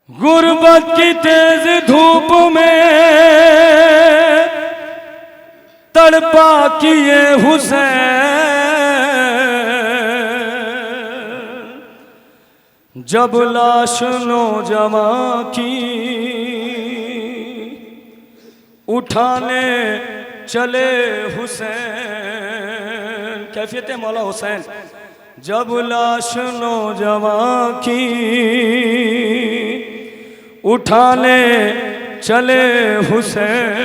गुर्बत की तेज धूप में तड़पा किए हुसैन, जब लाश नौजवां की उठाने चले हुसैन। कैफियत मौला हुसैन। जब लाश नौजवां की उठाने चले हुसैन,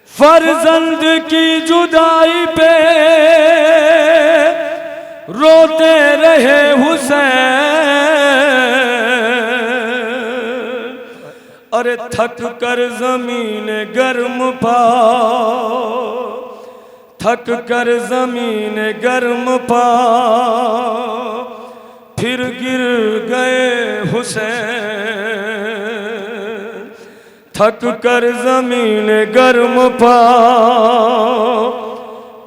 फर्जंद की जुदाई पे रोते रहे हुसैन। अरे थक कर जमीन गर्म पाओ, थक कर जमीन गर्म पाओ, फिर गिर गए हुसैन। थक कर जमीन गर्म पाओ,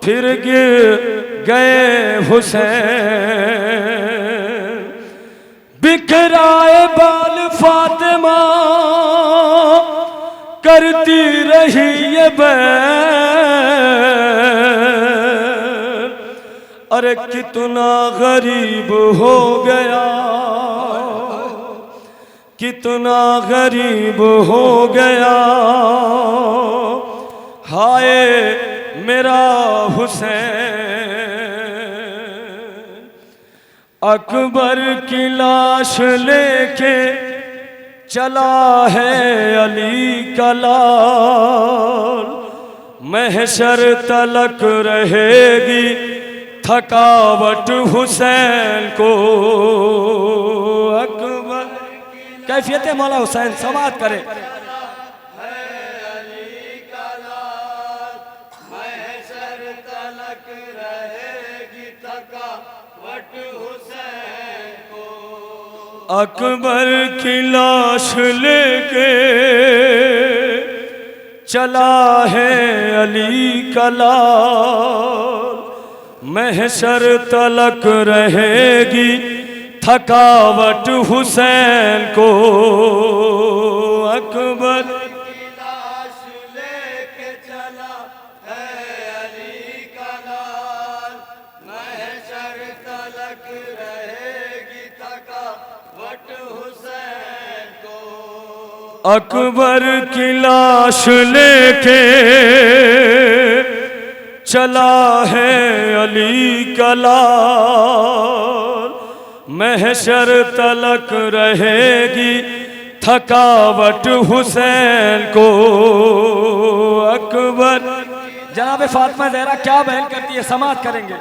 फिर गिर गए हुसैन। बिखराए बाल फातिमा करती रही ये बैन। अरे कितना गरीब हो गया, कितना गरीब हो गया, हाय मेरा हुसैन। अकबर की लाश लेके चला है अली का लाल, महशर तलक रहेगी थकावट हुसैन को। अकबर कैफियत मौला हुसैन समात करे। अकबर की लाश लेके चला है अली का लाल, महशर तलक रहेगी थकावट हुसैन को। अकबर की लाश लेके चला है अली का लाल, महशर तलक रहेगी थकावट हुसैन को। अकबर की लाश लेके चला है अली का लाल, महशर तलक रहेगी थकावट हुसैन को। अकबर जनाब फातिमा ज़हरा क्या बयान करती है, समात करेंगे।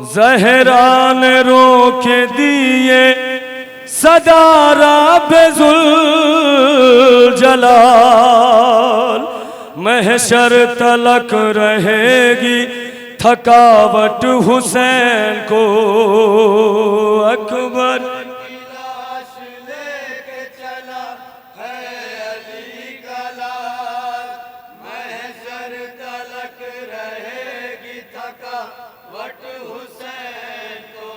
ज़हरा ने रोके दिए सदारा बेजुल जलाल, महशर तलक रहेगी थकावट हुसैन को। अकबर की लाश लेके चला है अली का लाल, महशर तलक रहेगी थकावट हुसैन को।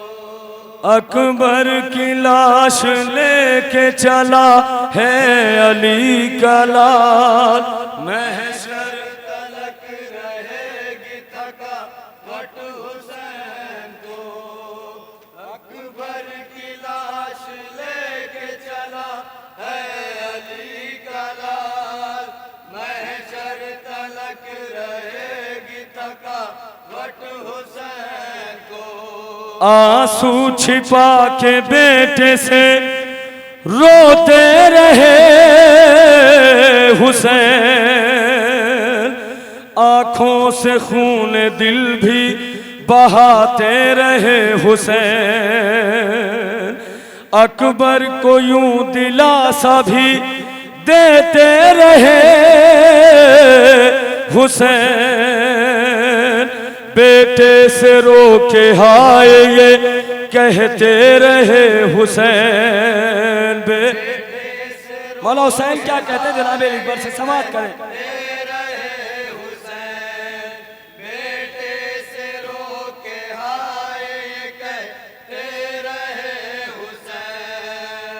अकबर की लाश लेके चला है अली का लाल, महशर तलक रहेगी थकावट हुसैन को। अकबर की लाश लेके चला है अली का लाल, महशर तलक रहेगी थकावट हुसैन को। आंसू छिपा के बेटे से रोते रहे हुसैन, आँखों से खून दिल भी बहाते रहे हुसैन। अकबर को यूं दिलासा भी देते रहे हुसैन, बेटे से रोके हाय ये कहते रहे हुसैन। मौला हुसैन क्या कहते हैं जनाब, एक बार से समात करें।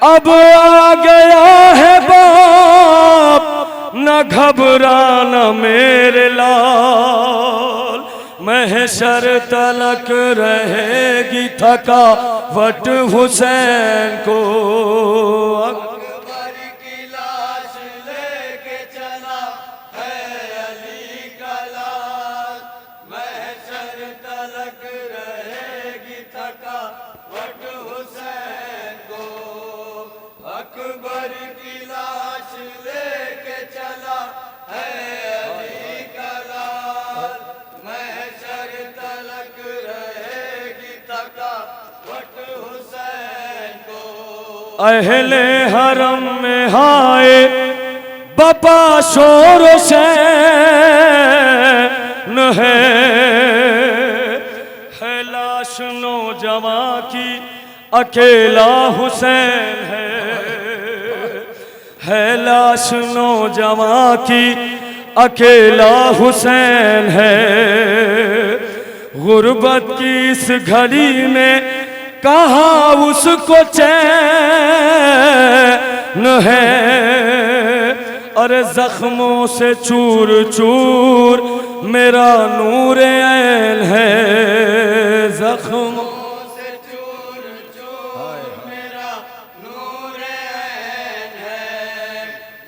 अब आ गया है बाप, न घबराना मेरे लाल, महशर तलक रहेगी थकावट हुसैन को। अकबर की लाश लेके चला है अली का लाल, महशर तलक रहेगी थकावट हुसैन को। अकबर की लाश लेके चला है अली का लाल, महशर तलक रहेगी थकावट हुसैन को। अहले हरम में हाय बपा शोर शैन है लाश नौजवां की अकेला हुसैन है लाश नौजवां की अकेला हुसैन है। गुर्बत की इस घड़ी में कहाँ उसको चैन है, अरे जख्मों से चूर चूर मेरा नूर ऐन है, जख्मों से चूर चूर मेरा नूर ऐन है,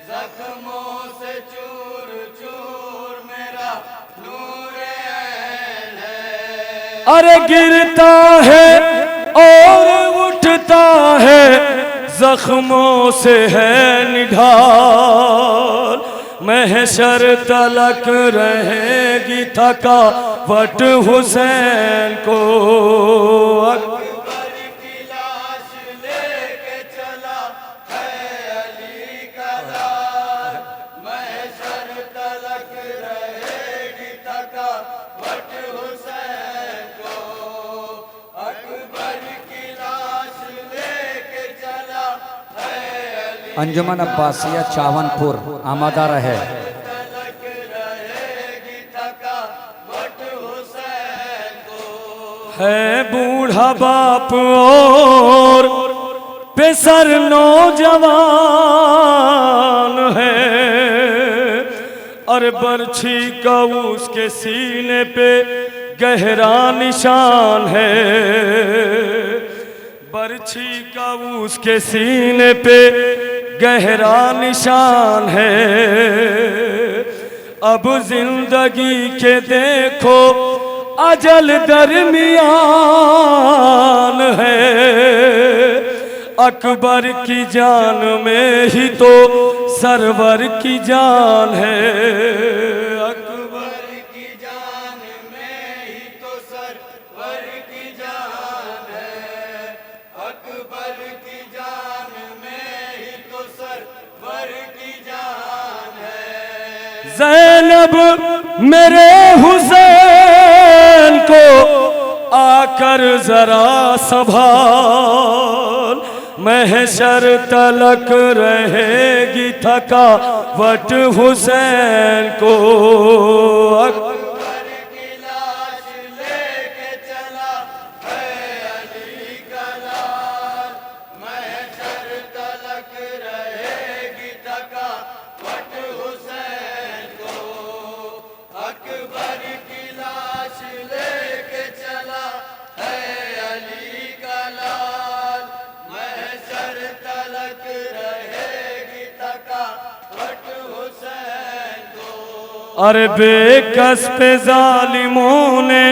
जख्मों से चूर चूर मेरा नूर ऐन है। अरे गिरता है और उठता है, जख्मों से है निढाल, महशर तलक रहेगी थकावट हुसैन को। अकबर की लाश लेके चला है अली का लाल, महशर तलक रहेगी थकावट हुसैन को। अकबर की लाश लेके चला है अली अंजुमन अब्बासिया चावनपुर आमादा रहे। तलक रहेगी थकावट हुसैन को। है बूढ़ा बाप और पेसर नौजवान है, और बर्छी का उसके सीने पे गहरा निशान है, बर्छी का उसके सीने पे गहरा निशान है। अब जिंदगी के देखो अजल दरमियान है, अकबर की जान में ही तो सरवर की जान है, अकबर की जान में ही तो सरवर की जान है, अकबर की जान में ही तो सरवर की जान है। ज़ैनब मेरे हुसैन को आकर जरा संभाल, महशर तलक रहेगी थकावट हुसैन को। अकबर की लाश लेके चला है अली का लाल, महशर तलक रहेगी थकावट हुसैन को। अकबर की लाश लेके चला है अली का लाल, महशर तलक रहेगी थकावट हुसैन को। अरे बेकस पे जालिमों ने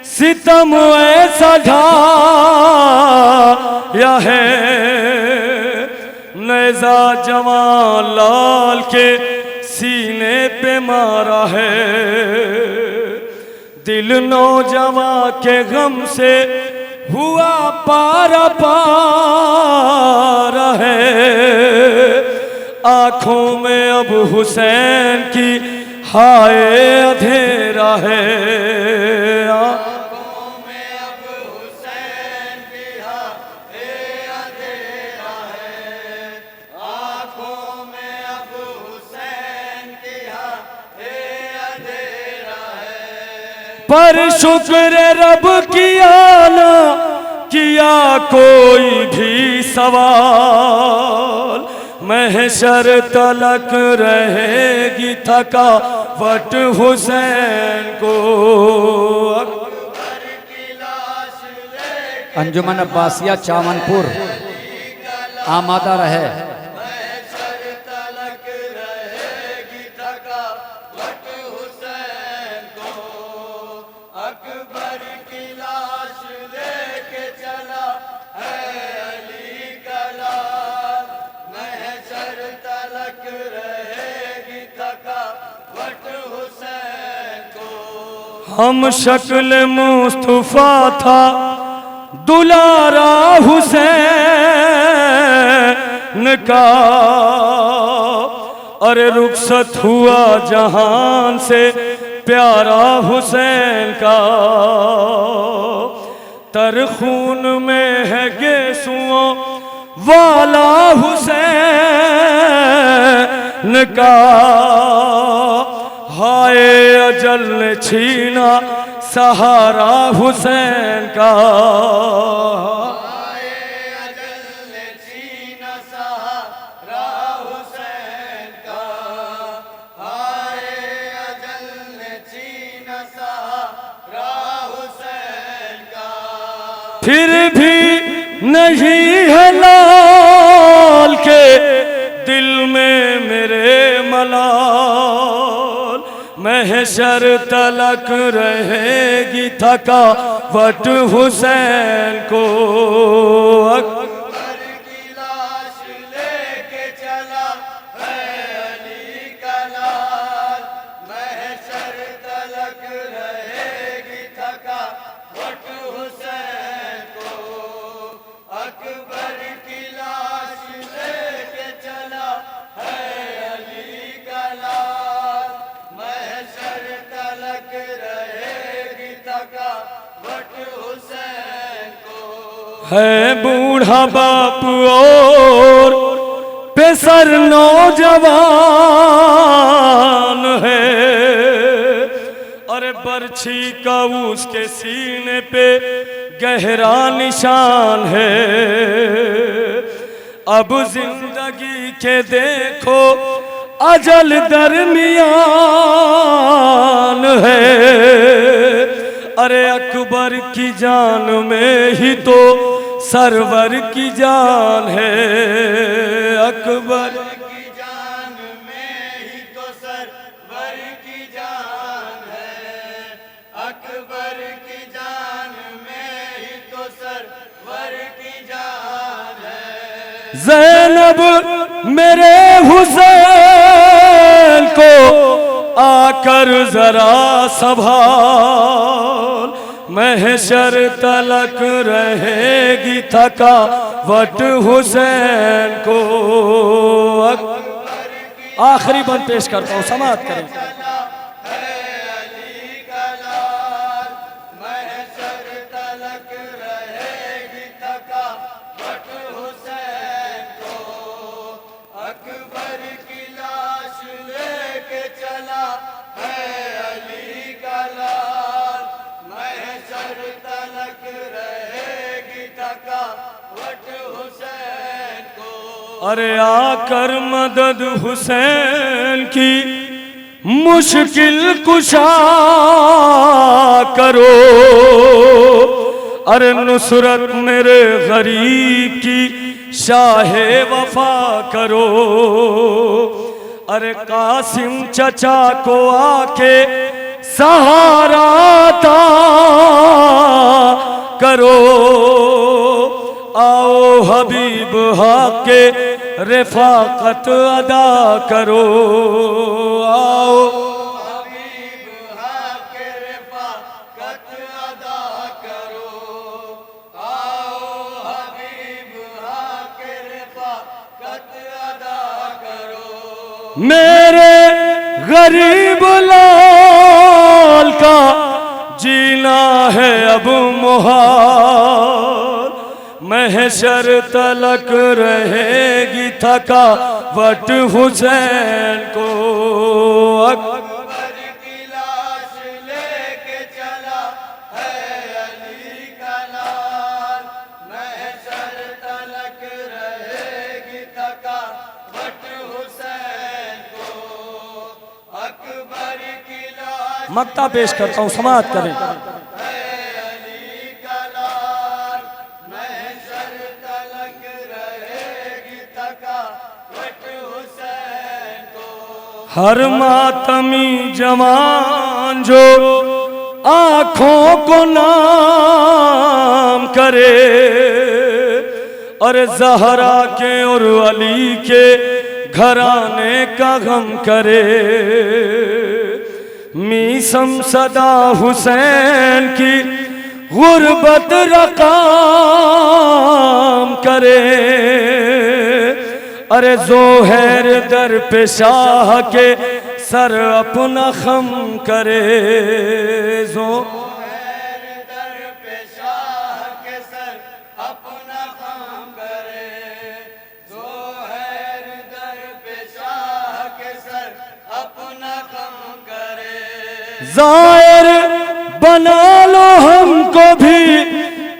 सितम ऐसा ढाया है, नेज़ा जवान लाल के सीने पे मारा है, दिल नौजवां के गम से हुआ पारा पार है, आँखों में अब हुसैन की हाय अंधेरा है, आँखों में अब हुसैन की हाय अंधेरा है, आँखों में अब हुसैन की हाय अंधेरा है। पर शुक्र रब किया ना किया कोई भी सवाल, महशर तलक रहेगी थकावट हुसैन को। अंजुमन अब्बासिया चावनपुर आमादा रहे। महशर तलक रहेगी थकावट हुसैन को। अकबर की लाश लेके चला है अली का लाल, महशर तलक रहेगी थकावट हुसैन को। हम शक्ल मुस्तफा था दुलारा हुसैन का, अरे रुखसत हुआ जहान से प्यारा हुसैन का। तर खून में है गेसुओं वाला हुसैन का, हाय अजल ने छीना सहारा हुसैन का। आए अजल ने छीना सहारा हुसैन का। आए अजल ने छीना सहारा हुसैन का। फिर भी नहीं है लाल के दिल में मेरे मलाल, महशर तलक रहेगी थकावट हुसैन को। अकबर की लाश लेके चला है अली का लाल, महशर तलक रहेगी थकावट हुसैन को। अकबर की लाश लेके चला है अली का लाल, महशर तलक रहेगी थकावट हुसैन को। है बूढ़ा बाप और पेसर नौजवान है, अरे बर्छी का उसके सीने पे गहरा निशान है। अब जिंदगी के देखो अजल दरमियान है, अरे अकबर की जान में ही तो सरवर की जान है। अकबर की जान में ही तो सरवर की जान है। अकबर की जान में ही तो सरवर की जान है। ज़ैनब मेरे हुसैन को आकर जरा संभाल, महशर तलक रहेगी थकावट हुसैन को। आखिरी बंद पेश करता हूँ, समाप्त करें। चला है अली का लाल, महशर तलक रहेगी थकावट हुसैन को। अकबर की लाश लेके चला है अली का लाल, महशर तलक रहेगी थकावट हुसैन को। अरे आकर मदद हुसैन की मुश्किल कुशा करो, अरे नुसरत मेरे गरीब की शाहे वफा करो। अरे कासिम चचा को आके सहारा अता करो, आओ हबीब हाके रिफाकत अदा करो। आओ हबीब हाके रिफाकत अदा करो। आओ हबीब हाके रिफाकत अदा करो। मेरे गरीब लाल का जीना है अब मुहाल, महशर तलक रहेगी थकावट हुसैन को। अकबर की लाश लेके चला है अली का लाल, अकबर की लाश मक्ता पेश करता हूँ, समाप्त करें। है अली का लाल, महशर तलक रहेगी थकावट हुसैन को। हर मातमी जवान जो आँखों को नाम करे, और जहरा के और अली के घराने का गम करे। मीसम सदा हुसैन की गुर्बत रकाम करे, अरे जोहर दर पे शाह के सर अपना खम करे। जोहर दर पे शाह के सर अपना काम करे। जोहर दर पे शाह के सर अपना काम करे। जाहिर बना लो हमको भी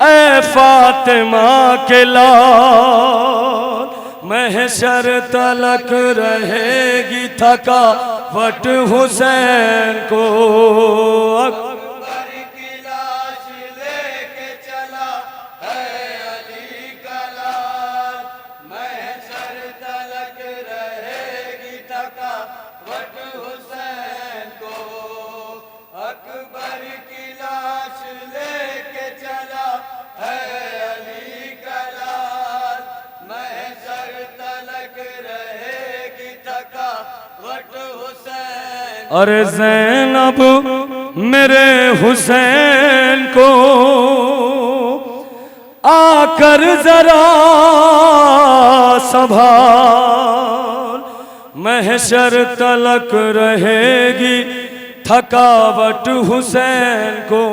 ऐ फातिमा के लाल, महशर तलक रहेगी थकावट हुसैन को। अकबर की लाश लेके चला है अली का लाल, महशर तलक रहेगी थकावट हुसैन को। अकबर की लाश लेके चला है अली का लाल, महशर तलक रहेगी थकावट हुसैन। अरे ज़ैनब मेरे हुसैन को आकर जरा संभाल, महशर तलक रहेगी थकावट हुसैन को।